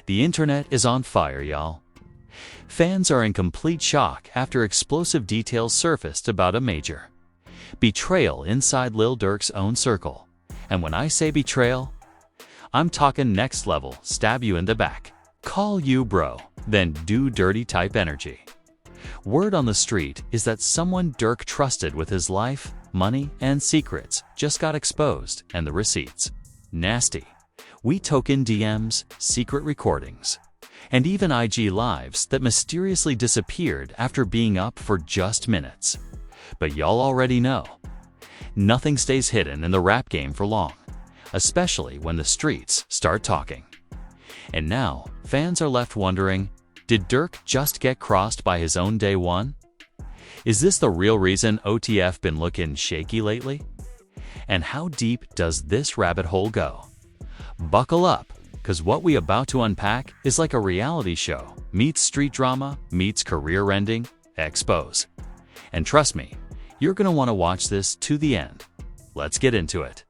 The internet is on fire, y'all. Fans are in complete shock after explosive details surfaced about a major betrayal inside Lil Durk's own circle. And when I say betrayal, I'm talking next level, stab you in the back, call you bro, then do dirty type energy. Word on the street is that someone Durk trusted with his life, money, and secrets just got exposed, and the receipts. Nasty. We token DMs, secret recordings, and even IG lives that mysteriously disappeared after being up for just minutes. But y'all already know, nothing stays hidden in the rap game for long, especially when the streets start talking. And now, fans are left wondering, did Durk just get crossed by his own day one? Is this the real reason OTF been looking shaky lately? And how deep does this rabbit hole go? Buckle up, because what we about to unpack is like a reality show meets street drama meets career-ending expose. And trust me, you're going to want to watch this to the end. Let's get into it.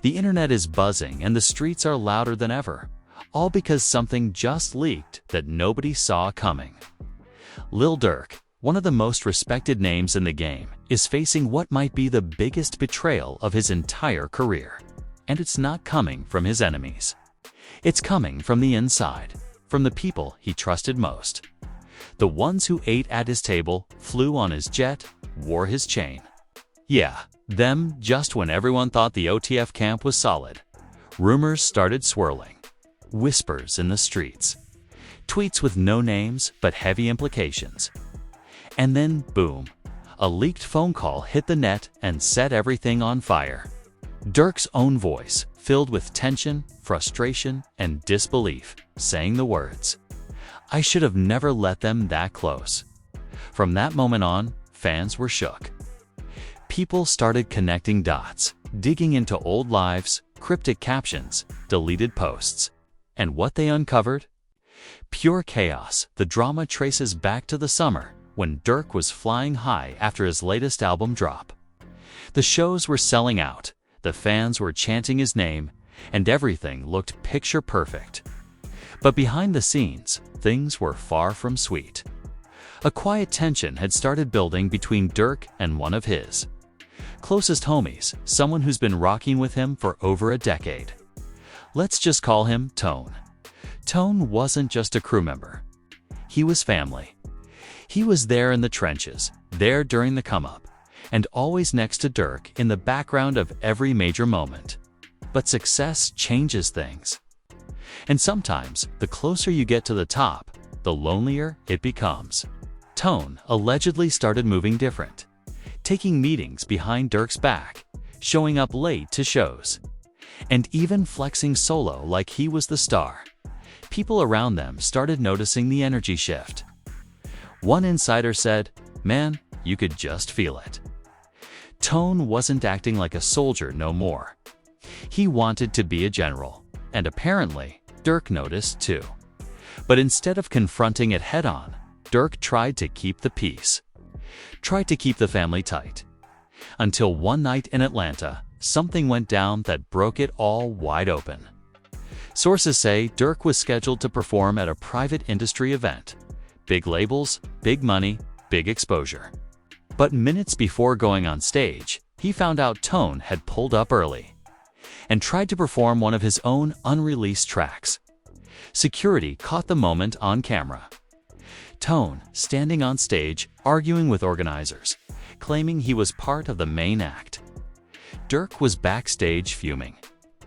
The internet is buzzing and the streets are louder than ever, all because something just leaked that nobody saw coming. Lil Durk, one of the most respected names in the game, is facing what might be the biggest betrayal of his entire career. And it's not coming from his enemies. It's coming from the inside, from the people he trusted most. The ones who ate at his table, flew on his jet, wore his chain. Yeah, them just when everyone thought the OTF camp was solid. Rumors started swirling. Whispers in the streets. Tweets with no names but heavy implications. And then, boom, a leaked phone call hit the net and set everything on fire. Durk's own voice, filled with tension, frustration, and disbelief, saying the words, "I should have never let them that close." From that moment on, fans were shook. People started connecting dots, digging into old lives, cryptic captions, deleted posts. And what they uncovered? Pure chaos. The drama traces back to the summer, when Durk was flying high after his latest album drop. The shows were selling out. The fans were chanting his name, and everything looked picture perfect. But behind the scenes, things were far from sweet. A quiet tension had started building between Durk and one of his closest homies, someone who's been rocking with him for over a decade. Let's just call him Tone. Tone wasn't just a crew member. He was family. He was there in the trenches, there during the come-up, and always next to Durk in the background of every major moment. But success changes things. And sometimes, the closer you get to the top, the lonelier it becomes. Tone allegedly started moving different, taking meetings behind Durk's back, showing up late to shows, and even flexing solo like he was the star. People around them started noticing the energy shift. One insider said, "Man, you could just feel it." Tone wasn't acting like a soldier no more. He wanted to be a general, and apparently, Durk noticed too. But instead of confronting it head-on, Durk tried to keep the peace. Tried to keep the family tight. Until one night in Atlanta, something went down that broke it all wide open. Sources say Durk was scheduled to perform at a private industry event. Big labels, big money, big exposure. But minutes before going on stage, he found out Tone had pulled up early and tried to perform one of his own unreleased tracks. Security caught the moment on camera. Tone standing on stage, arguing with organizers, claiming he was part of the main act. Durk was backstage fuming.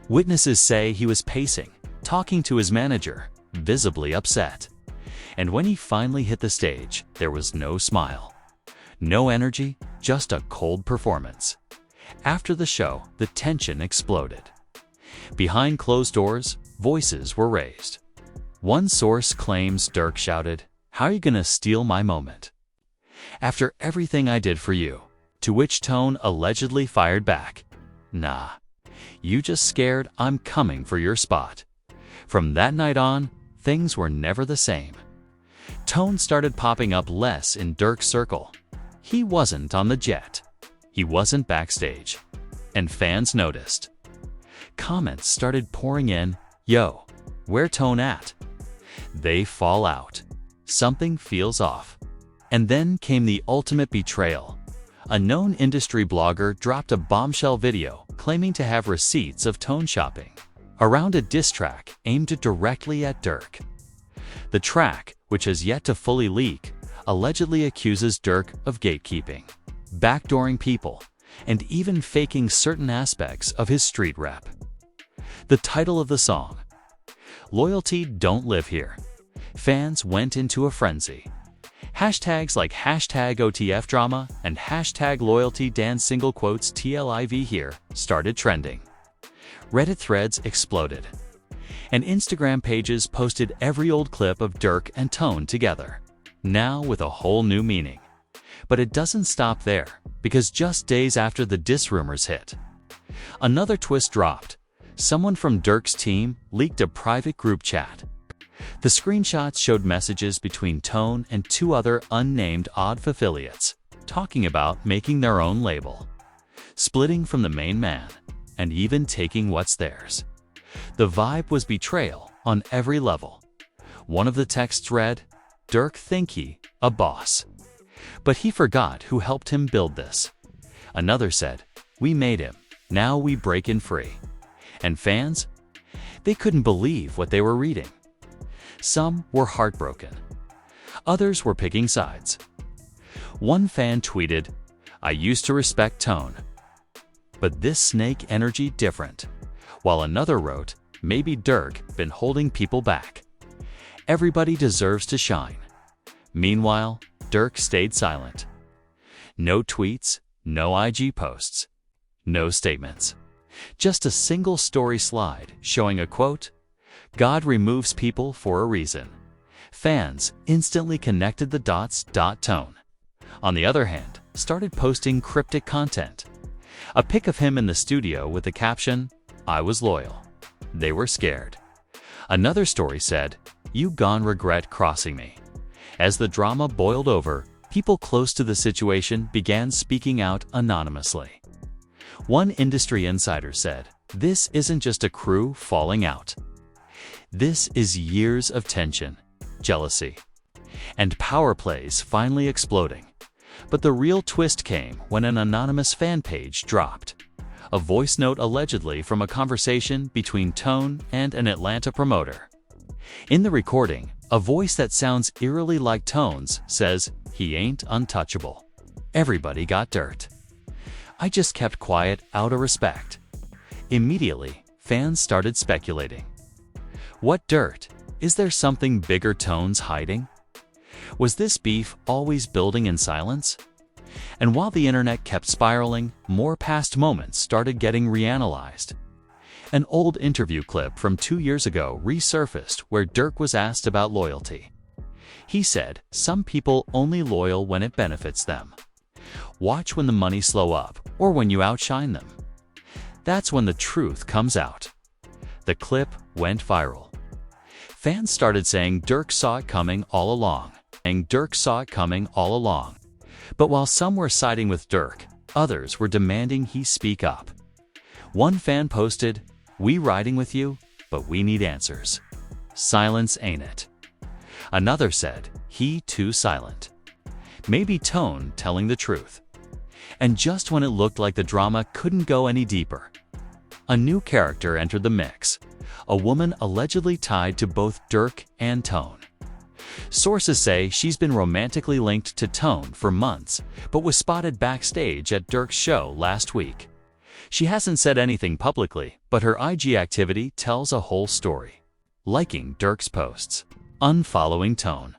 Witnesses say he was pacing, talking to his manager, visibly upset. And when he finally hit the stage, there was no smile. No energy, just a cold performance. After the show, the tension exploded. Behind closed doors, voices were raised. One source claims Durk shouted, "How are you gonna steal my moment? After everything I did for you." To which Tone allegedly fired back, "Nah, you just scared I'm coming for your spot." From that night on, things were never the same. Tone started popping up less in Durk's circle. He wasn't on the jet. He wasn't backstage. And fans noticed. Comments started pouring in, "Yo, where Tone at? They fall out. Something feels off. And then came the ultimate betrayal. A known industry blogger dropped a bombshell video claiming to have receipts of Tone shopping around a diss track aimed directly at Durk. The track, which has yet to fully leak, allegedly accuses Durk of gatekeeping, backdooring people, and even faking certain aspects of his street rap. The title of the song, "Loyalty Don't Live Here." Fans went into a frenzy. Hashtags like #OTF drama and #loyalty dance single quotes TLIV here started trending. Reddit threads exploded. And Instagram pages posted every old clip of Durk and Tone together, now with a whole new meaning. But it doesn't stop there, because just days after the diss rumors hit, another twist dropped. Someone from Durk's team leaked a private group chat. The screenshots showed messages between Tone and two other unnamed odd affiliates, talking about making their own label, splitting from the main man, and even taking what's theirs. The vibe was betrayal on every level. One of the texts read, "Durk think he a boss, but he forgot who helped him build this." Another said, "We made him, now we breakin' free." And fans? They couldn't believe what they were reading. Some were heartbroken. Others were picking sides. One fan tweeted, "I used to respect Tone, but this snake energy different." While another wrote, "Maybe Durk been holding people back. Everybody deserves to shine." Meanwhile, Durk stayed silent. No tweets, no IG posts, no statements. Just a single story slide showing a quote, "God removes people for a reason." Fans instantly connected the dots. Tone, on the other hand, started posting cryptic content. A pic of him in the studio with the caption, "I was loyal. They were scared." Another story said, "You gon' regret crossing me." As the drama boiled over, people close to the situation began speaking out anonymously. One industry insider said, "This isn't just a crew falling out. This is years of tension, jealousy, and power plays finally exploding." But the real twist came when an anonymous fan page dropped a voice note allegedly from a conversation between Tone and an Atlanta promoter. In the recording, a voice that sounds eerily like Tone's says, "He ain't untouchable. Everybody got dirt. I just kept quiet out of respect." Immediately, fans started speculating. What dirt? Is there something bigger Tone's hiding? Was this beef always building in silence? And while the internet kept spiraling, more past moments started getting reanalyzed. An old interview clip from 2 years ago resurfaced where Durk was asked about loyalty. He said, "Some people only loyal when it benefits them. Watch when the money slow up or when you outshine them. That's when the truth comes out." The clip went viral. Fans started saying Durk saw it coming all along. But while some were siding with Durk, others were demanding he speak up. One fan posted, "We riding with you, but we need answers. Silence ain't it." Another said, "He too silent. Maybe Tone telling the truth." And just when it looked like the drama couldn't go any deeper, a new character entered the mix, a woman allegedly tied to both Durk and Tone. Sources say she's been romantically linked to Tone for months, but was spotted backstage at Durk's show last week. She hasn't said anything publicly, but her IG activity tells a whole story. Liking Durk's posts, unfollowing Tone,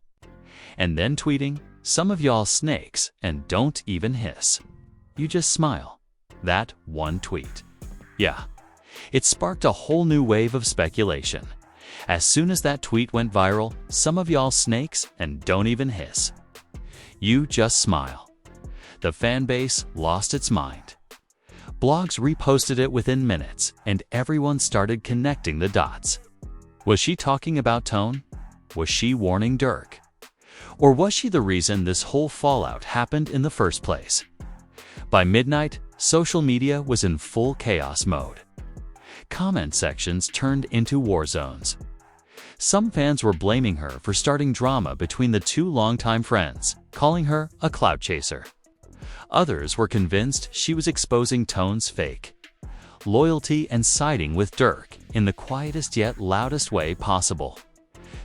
and then tweeting, "Some of y'all snakes and don't even hiss. You just smile." That one tweet. Yeah, it sparked a whole new wave of speculation. As soon as that tweet went viral, "Some of y'all snakes and don't even hiss. You just smile." The fan base lost its mind. Blogs reposted it within minutes, and everyone started connecting the dots. Was she talking about Tone? Was she warning Durk? Or was she the reason this whole fallout happened in the first place? By midnight, social media was in full chaos mode. Comment sections turned into war zones. Some fans were blaming her for starting drama between the two longtime friends, calling her a clout chaser. Others were convinced she was exposing Tone's fake loyalty and siding with Durk in the quietest yet loudest way possible.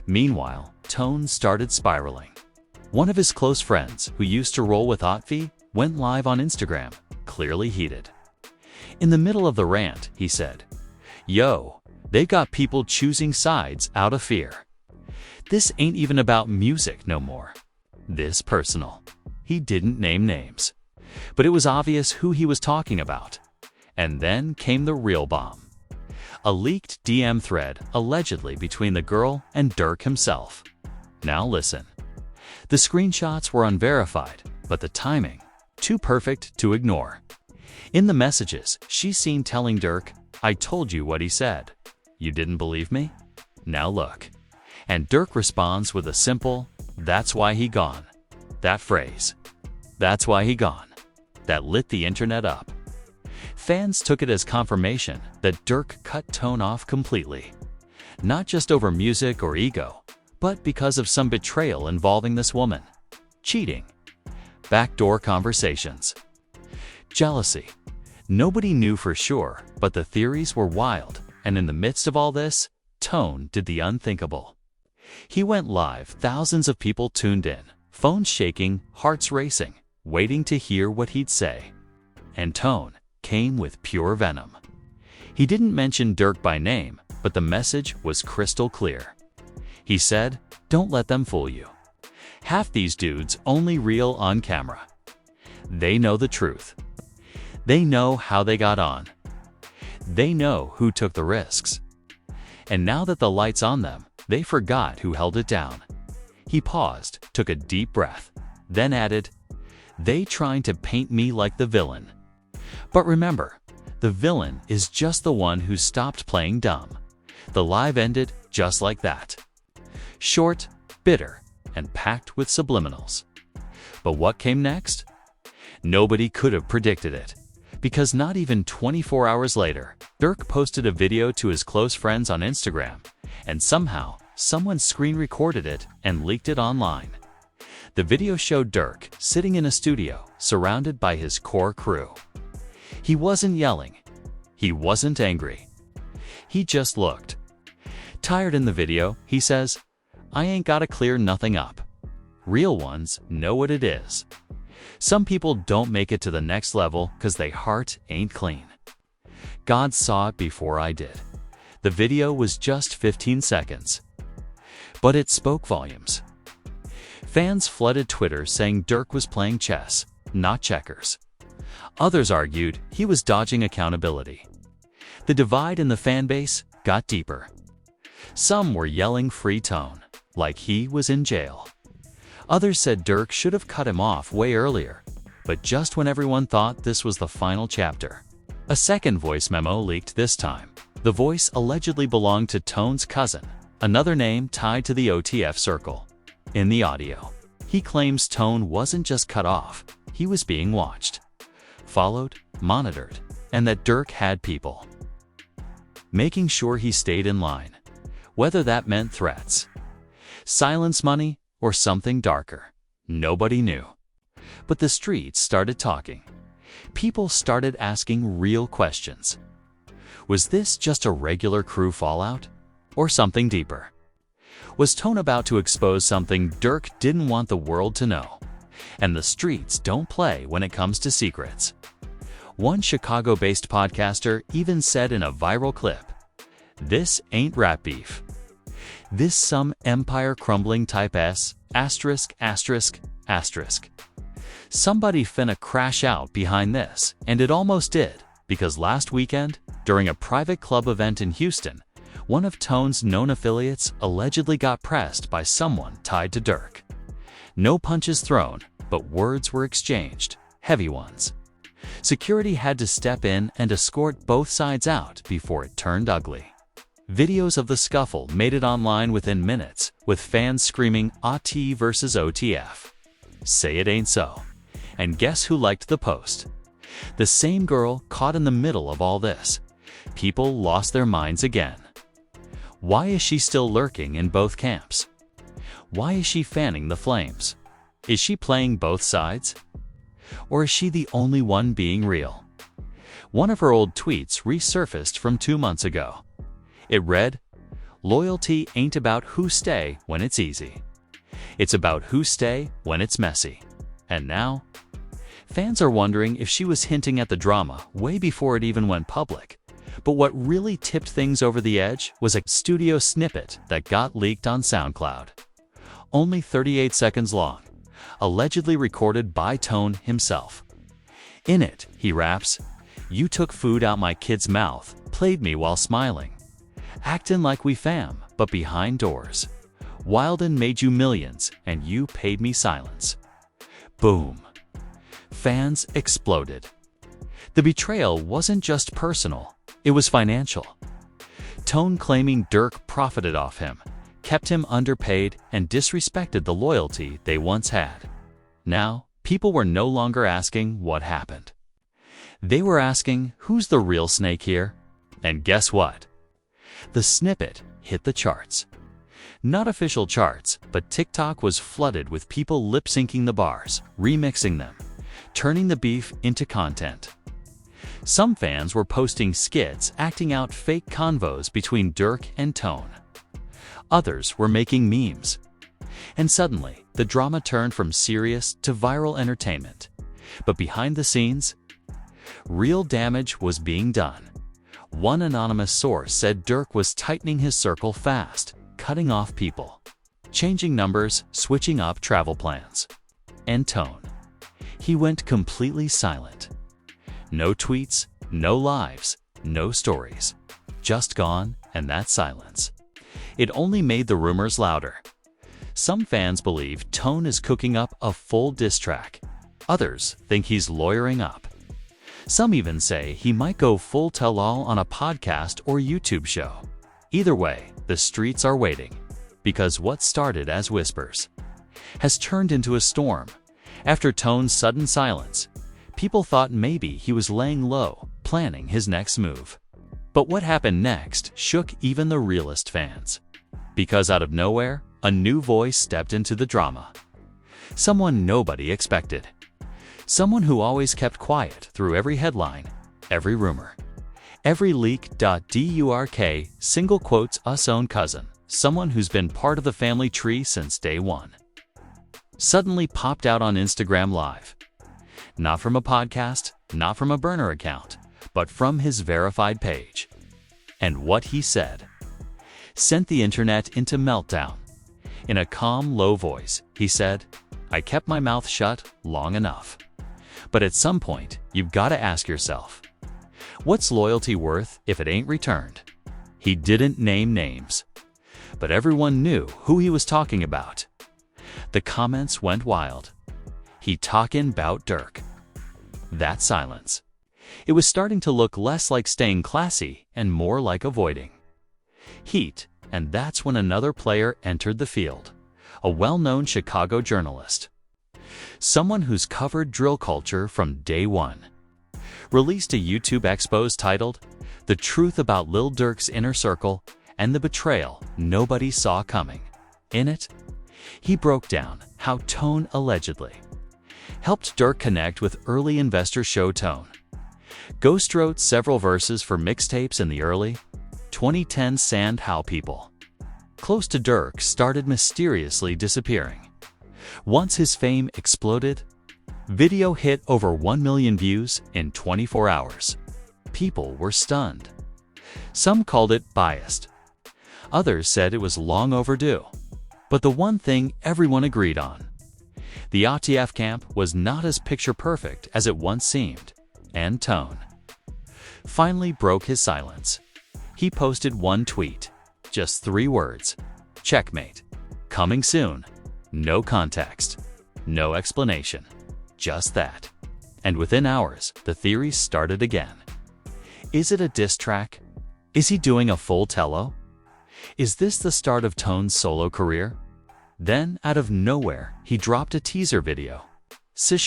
Meanwhile, Tone started spiraling. One of his close friends, who used to roll with Otfi, went live on Instagram, clearly heated. In the middle of the rant, he said, "Yo, they've got people choosing sides out of fear. This ain't even about music no more. This personal." He didn't name names, but it was obvious who he was talking about. And then came the real bomb. A leaked DM thread allegedly between the girl and Durk himself. Now listen. The screenshots were unverified, but the timing, too perfect to ignore. In the messages, she's seen telling Durk, "I told you what he said. You didn't believe me? Now look." And Durk responds with a simple, "That's why he gone." That phrase, "That's why he gone," that lit the internet up. Fans took it as confirmation that Durk cut Tone off completely. Not just over music or ego, but because of some betrayal involving this woman. Cheating. Backdoor conversations. Jealousy. Nobody knew for sure, but the theories were wild, and in the midst of all this, Tone did the unthinkable. He went live, thousands of people tuned in, phones shaking, hearts racing, waiting to hear what he'd say. And Tone came with pure venom. He didn't mention Durk by name, but the message was crystal clear. He said, "Don't let them fool you. Half these dudes only reel on camera. They know the truth. They know how they got on. They know who took the risks. And now that the light's on them, they forgot who held it down." He paused, took a deep breath, then added, "They trying to paint me like the villain. But remember, the villain is just the one who stopped playing dumb." The live ended just like that. Short, bitter, and packed with subliminals. But what came next? Nobody could have predicted it. Because not even 24 hours later, Durk posted a video to his close friends on Instagram, and somehow, someone screen recorded it and leaked it online. The video showed Durk sitting in a studio, surrounded by his core crew. He wasn't yelling. He wasn't angry. He just looked tired. In the video, he says, "I ain't gotta clear nothing up. Real ones know what it is. Some people don't make it to the next level because they heart ain't clean. God saw it before I did." The video was just 15 seconds, but it spoke volumes. Fans flooded Twitter saying Durk was playing chess, not checkers. Others argued he was dodging accountability. The divide in the fanbase got deeper. Some were yelling free Tone, like he was in jail. Others said Durk should have cut him off way earlier, but just when everyone thought this was the final chapter. A second voice memo leaked this time. The voice allegedly belonged to Tone's cousin, another name tied to the OTF circle. In the audio, he claims Tone wasn't just cut off, he was being watched, followed, monitored, and that Durk had people making sure he stayed in line, whether that meant threats, silence money, or something darker. Nobody knew. But the streets started talking. People started asking real questions. Was this just a regular crew fallout, or something deeper? Was Tone about to expose something Durk didn't want the world to know? And the streets don't play when it comes to secrets. One Chicago-based podcaster even said in a viral clip, "This ain't rap beef. This some empire crumbling type S, asterisk, asterisk, asterisk. Somebody finna crash out behind this," and it almost did, because last weekend, during a private club event in Houston, one of Tone's known affiliates allegedly got pressed by someone tied to Durk. No punches thrown, but words were exchanged, heavy ones. Security had to step in and escort both sides out before it turned ugly. Videos of the scuffle made it online within minutes, with fans screaming "OT versus OTF. Say it ain't so." And guess who liked the post? The same girl caught in the middle of all this. People lost their minds again. Why is she still lurking in both camps? Why is she fanning the flames? Is she playing both sides? Or is she the only one being real? One of her old tweets resurfaced from 2 months ago. It read, "Loyalty ain't about who stay when it's easy. It's about who stay when it's messy." And now, fans are wondering if she was hinting at the drama way before it even went public. But what really tipped things over the edge was a studio snippet that got leaked on SoundCloud. Only 38 seconds long, allegedly recorded by Tone himself. In it, he raps, "You took food out my kid's mouth, played me while smiling. Actin' like we fam, but behind doors. Wilden made you millions, and you paid me silence." Boom. Fans exploded. The betrayal wasn't just personal, it was financial. Tone claiming Durk profited off him, kept him underpaid, and disrespected the loyalty they once had. Now, people were no longer asking what happened. They were asking, who's the real snake here? And guess what? The snippet hit the charts. Not official charts, but TikTok was flooded with people lip-syncing the bars, remixing them, turning the beef into content. Some fans were posting skits acting out fake convos between Durk and Tone. Others were making memes. And suddenly, the drama turned from serious to viral entertainment. But behind the scenes, real damage was being done. One anonymous source said Durk was tightening his circle fast, cutting off people, changing numbers, switching up travel plans. And Tone, he went completely silent. No tweets, no lives, no stories. Just gone, and that silence. It only made the rumors louder. Some fans believe Tone is cooking up a full diss track. Others think he's lawyering up. Some even say he might go full tell-all on a podcast or YouTube show. Either way, the streets are waiting, because what started as whispers has turned into a storm. After Tone's sudden silence, people thought maybe he was laying low, planning his next move. But what happened next shook even the realest fans. Because out of nowhere, a new voice stepped into the drama. Someone nobody expected. Someone who always kept quiet through every headline, every rumor, every leak. Durk, single quotes, us own cousin, someone who's been part of the family tree since day one, suddenly popped out on Instagram Live. Not from a podcast, not from a burner account, but from his verified page. And what he said sent the internet into meltdown. In a calm, low voice, he said, "I kept my mouth shut long enough. But at some point, you've got to ask yourself, what's loyalty worth if it ain't returned?" He didn't name names, but everyone knew who he was talking about. The comments went wild. He talking 'bout Durk. That silence. It was starting to look less like staying classy and more like avoiding heat, and that's when another player entered the field. A well-known Chicago journalist. Someone who's covered drill culture from day one. Released a YouTube expose titled, "The Truth About Lil Durk's Inner Circle and the Betrayal Nobody Saw Coming." In it, he broke down how Tone allegedly helped Durk connect with early investor Show Tone. Ghost wrote several verses for mixtapes in the early 2010s and how people close to Durk started mysteriously disappearing. Once his fame exploded, video hit over 1 million views in 24 hours. People were stunned. Some called it biased. Others said it was long overdue. But the one thing everyone agreed on: the ATF camp was not as picture-perfect as it once seemed, and Tone finally broke his silence. He posted one tweet, just 3 words, "Checkmate. Coming soon." No context, no explanation, just that. And within hours, the theories started again. Is it a diss track? Is he doing a full tello? Is this the start of Tone's solo career? Then, out of nowhere, he dropped a teaser video.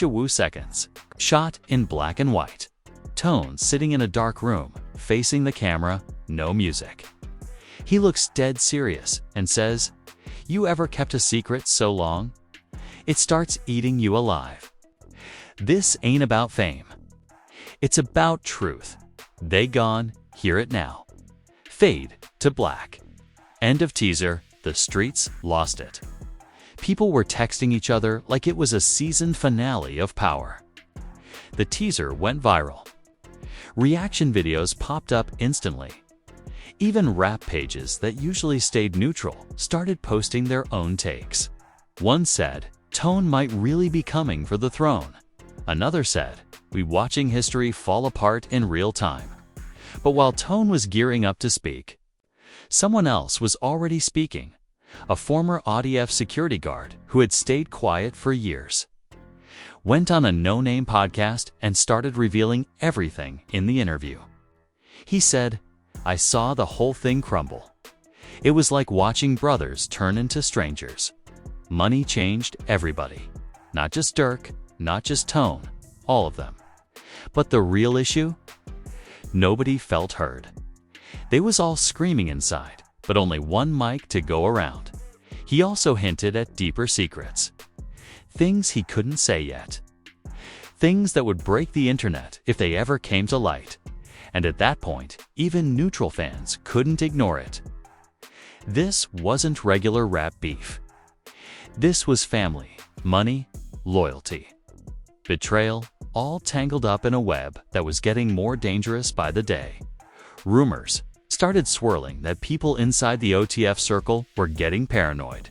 Wu seconds, shot in black and white. Tone sitting in a dark room, facing the camera, no music. He looks dead serious and says, "You ever kept a secret so long? It starts eating you alive." This ain't about fame. It's about truth. They gone, hear it now. Fade to black. End of teaser. The streets lost it. People were texting each other like it was a season finale of Power. The teaser went viral. Reaction videos popped up instantly. Even rap pages that usually stayed neutral started posting their own takes. One said, "Tone might really be coming for the throne." Another said, "We watching history fall apart in real time." But while Tone was gearing up to speak, someone else was already speaking, a former AudF security guard who had stayed quiet for years. Went on a no-name podcast and started revealing everything in the interview. He said, "I saw the whole thing crumble. It was like watching brothers turn into strangers. Money changed everybody. Not just Durk, not just Tone, all of them. But the real issue? Nobody felt heard. They was all screaming inside, but only one mic to go around." He also hinted at deeper secrets. Things he couldn't say yet. Things that would break the internet if they ever came to light. And at that point, even neutral fans couldn't ignore it. This wasn't regular rap beef. This was family, money, loyalty. Betrayal, all tangled up in a web that was getting more dangerous by the day. Rumors started swirling that people inside the OTF circle were getting paranoid.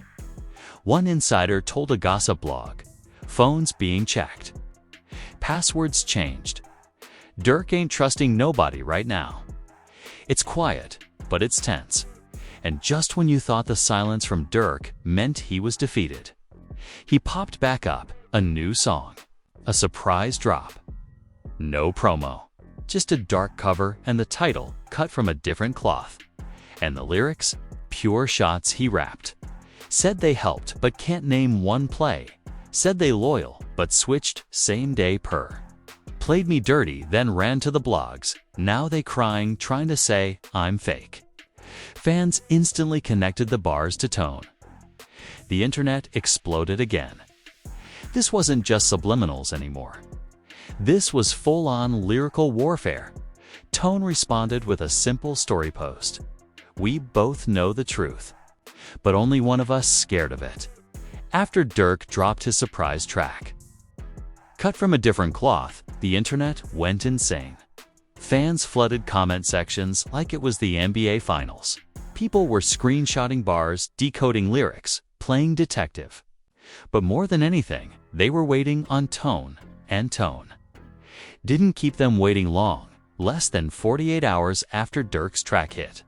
One insider told a gossip blog, "Phones being checked. Passwords changed. Durk ain't trusting nobody right now. It's quiet, but it's tense." And just when you thought the silence from Durk meant he was defeated, he popped back up, a new song, a surprise drop. No promo, just a dark cover and the title cut from a different cloth. And the lyrics, pure shots he rapped. Said they helped but can't name one play. Said they loyal but switched same day per. Played me dirty then ran to the blogs. Now they crying trying to say I'm fake. Fans instantly connected the bars to Tone. The internet exploded again. This wasn't just subliminals anymore. This was full-on lyrical warfare. Tone responded with a simple story post. "We both know the truth, but only one of us scared of it." After Durk dropped his surprise track. Cut from a different cloth, the internet went insane. Fans flooded comment sections like it was the NBA Finals. People were screenshotting bars, decoding lyrics, playing detective. But more than anything, they were waiting on Tone, and Tone didn't keep them waiting long. Less than 48 hours after Durk's track hit,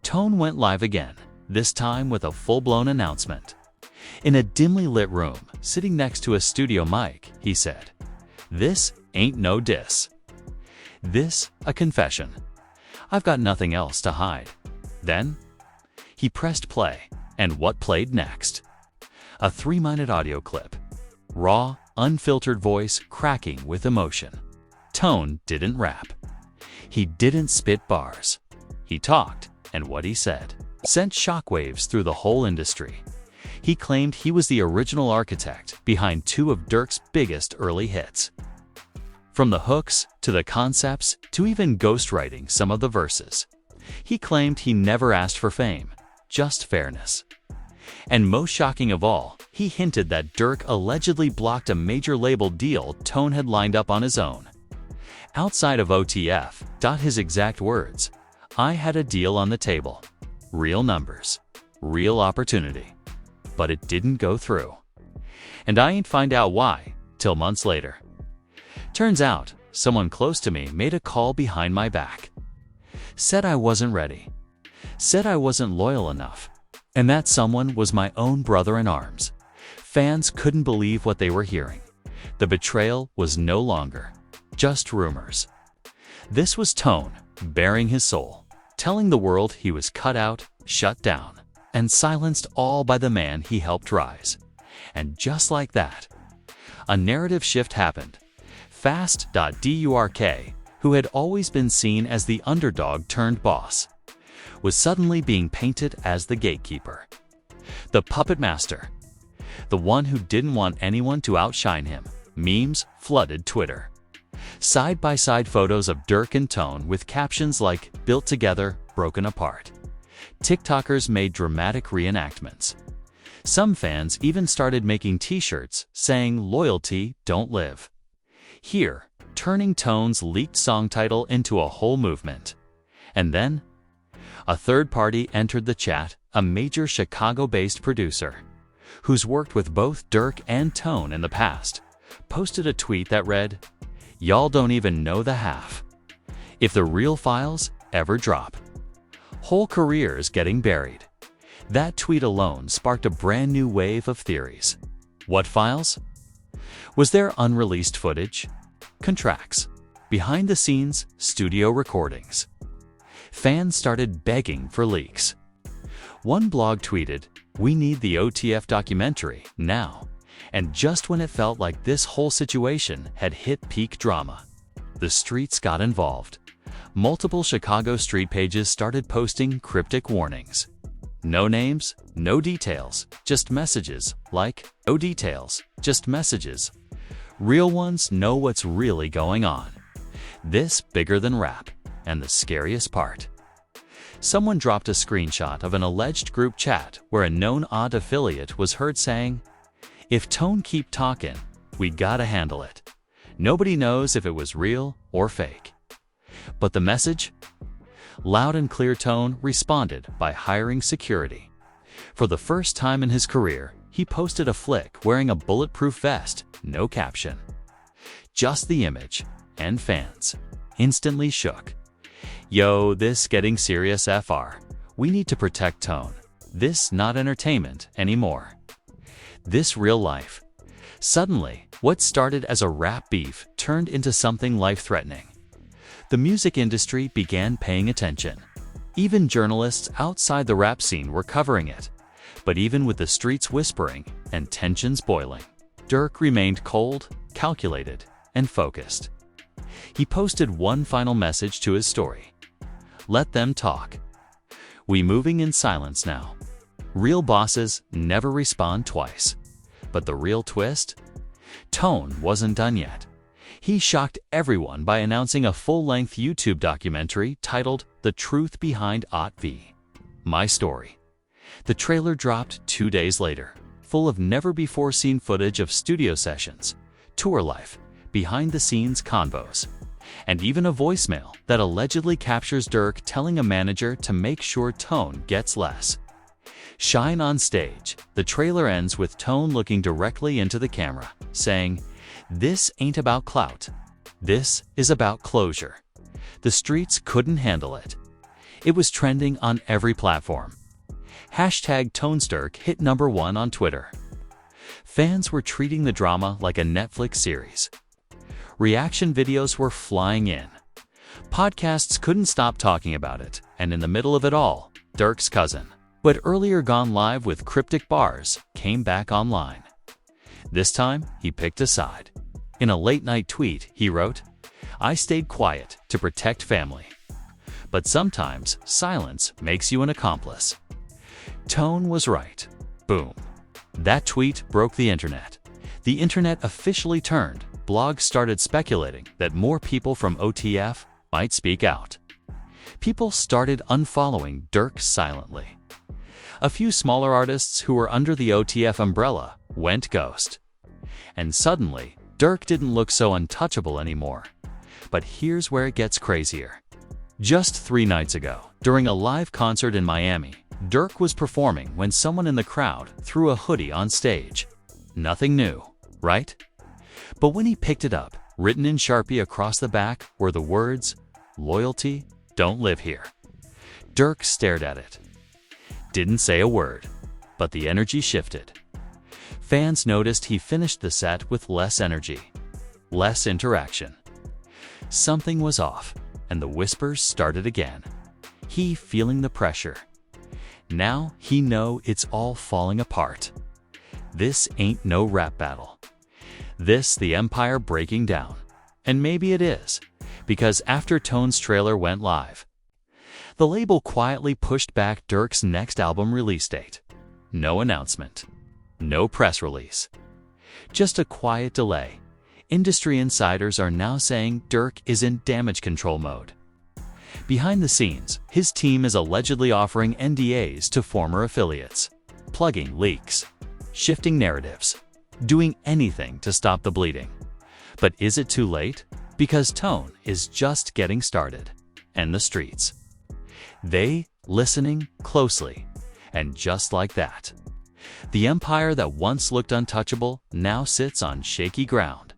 Tone went live again, this time with a full-blown announcement. In a dimly lit room, sitting next to a studio mic, he said, "This ain't no diss. This a confession. I've got nothing else to hide." Then, he pressed play, and what played next? A 3-minute audio clip. Raw, unfiltered voice cracking with emotion. Tone didn't rap. He didn't spit bars. He talked, and what he said sent shockwaves through the whole industry. He claimed he was the original architect behind 2 of Durk's biggest early hits. From the hooks, to the concepts, to even ghostwriting some of the verses. He claimed he never asked for fame, just fairness. And most shocking of all, he hinted that Durk allegedly blocked a major label deal Tone had lined up on his own. Outside of OTF, his exact words, "I had a deal on the table. Real numbers. Real opportunity. But it didn't go through. And I ain't find out why, till months later. Turns out, someone close to me made a call behind my back. Said I wasn't ready. Said I wasn't loyal enough. And that someone was my own brother-in-arms." Fans couldn't believe what they were hearing. The betrayal was no longer just rumors. This was Tone, bearing his soul, telling the world he was cut out, shut down, and silenced all by the man he helped rise. And just like that, a narrative shift happened. Fast.Durk, who had always been seen as the underdog turned boss, was suddenly being painted as the gatekeeper, the puppet master, the one who didn't want anyone to outshine him. Memes flooded Twitter. Side-by-side photos of Durk and Tone with captions like "built together, broken apart." TikTokers made dramatic reenactments. Some fans even started making t-shirts saying "Loyalty, don't live here," turning Tone's leaked song title into a whole movement. And then, a third party entered the chat, a major Chicago-based producer, who's worked with both Durk and Tone in the past, posted a tweet that read, "Y'all don't even know the half. If the real files ever drop, whole careers getting buried." That tweet alone sparked a brand new wave of theories. What files? Was there unreleased footage? Contracts? Behind the scenes, studio recordings? Fans started begging for leaks. One blog tweeted, "We need the OTF documentary now." And just when it felt like this whole situation had hit peak drama, the streets got involved. Multiple Chicago street pages started posting cryptic warnings. No names, no details, just messages like, "No details, just messages. Real ones know what's really going on. This bigger than rap." And the scariest part, someone dropped a screenshot of an alleged group chat where a known odd affiliate was heard saying, "If Tone keep talking, we gotta handle it." Nobody knows if it was real or fake. But the message? Loud and clear. Tone responded by hiring security. For the first time in his career, he posted a flick wearing a bulletproof vest, no caption. Just the image, and fans instantly shook. "Yo, this getting serious FR. We need to protect Tone. This not entertainment anymore. This real life." Suddenly, what started as a rap beef turned into something life-threatening. The music industry began paying attention. Even journalists outside the rap scene were covering it. But even with the streets whispering and tensions boiling, Durk remained cold, calculated, and focused. He posted one final message to his story. "Let them talk. We moving in silence now. Real bosses never respond twice." But the real twist? Tone wasn't done yet. He shocked everyone by announcing a full-length YouTube documentary titled "The Truth Behind OTV: My Story." The trailer dropped 2 days later, full of never-before-seen footage of studio sessions, tour life, behind-the-scenes convos, and even a voicemail that allegedly captures Durk telling a manager to make sure Tone gets less shine on stage. The trailer ends with Tone looking directly into the camera, saying, "This ain't about clout. This is about closure." The streets couldn't handle it. It was trending on every platform. #ToneSturk hit #1 on Twitter. Fans were treating the drama like a Netflix series. Reaction videos were flying in. Podcasts couldn't stop talking about it, and in the middle of it all, Durk's cousin, who had earlier gone live with cryptic bars, came back online. This time, he picked a side. In a late-night tweet, he wrote, "I stayed quiet to protect family. But sometimes, silence makes you an accomplice." Tone was right. Boom. That tweet broke the internet. The internet officially turned. Blogs started speculating that more people from OTF might speak out. People started unfollowing Durk silently. A few smaller artists who were under the OTF umbrella went ghost. And suddenly, Durk didn't look so untouchable anymore. But here's where it gets crazier. Just 3 nights ago, during a live concert in Miami, Durk was performing when someone in the crowd threw a hoodie on stage. Nothing new, right? But when he picked it up, written in Sharpie across the back were the words, "Loyalty, don't live here." Durk stared at it. Didn't say a word, but the energy shifted. Fans noticed he finished the set with less energy, less interaction. Something was off, and the whispers started again. He feeling the pressure. Now he know it's all falling apart. This ain't no rap battle. This the empire breaking down. And maybe it is, because after Tone's trailer went live, The label quietly pushed back Durk's next album release date. No announcement. No press release. Just a quiet delay. Industry insiders are now saying Durk is in damage control mode. Behind the scenes, his team is allegedly offering NDAs to former affiliates, plugging leaks, shifting narratives, doing anything to stop the bleeding. But is it too late? Because Tone is just getting started, and the streets. They listening closely, and just like that, the empire that once looked untouchable now sits on shaky ground.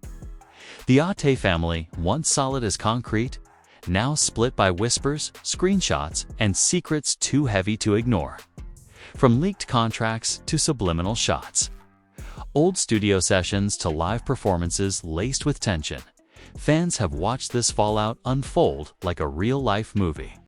The Ate family, once solid as concrete, now split by whispers, screenshots, and secrets too heavy to ignore. From leaked contracts to subliminal shots, old studio sessions to live performances laced with tension, fans have watched this fallout unfold like a real-life movie.